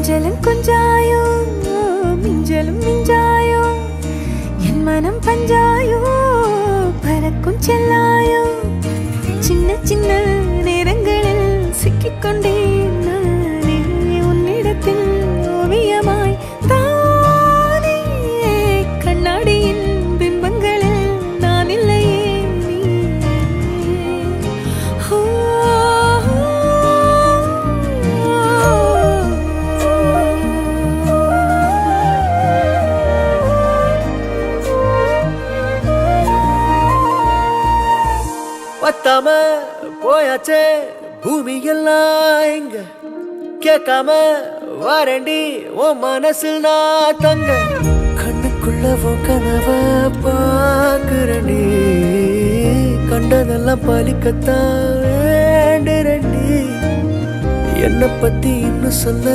கொஞ்சலும் கொஞ்சாயோ மிஞ்சலும் மிஞ்சாயோ என் மனம் பஞ்சாயோ பறக்கும் செல்லாயோ சின்ன சின்ன நேரங்களில் சிக்கிக்கொண்டேன் நானே உன்னிடத்தில் ஓவியமாய் தானே கண்ணாடியின் பிம்பங்களில் நான் இல்லையே பத்தாம போயாச்சே பூமி எல்லாம் இங்க கேட்காம வாரண்டி உன் மனசில் நான் தங்க கண்ணுக்குள்ள உன் கனவ பாக்குறண்டி கண்டதெல்லாம் பலிக்கத்தான் வேண்டுறண்டி என்னை பத்தி இன்னும் சொல்ல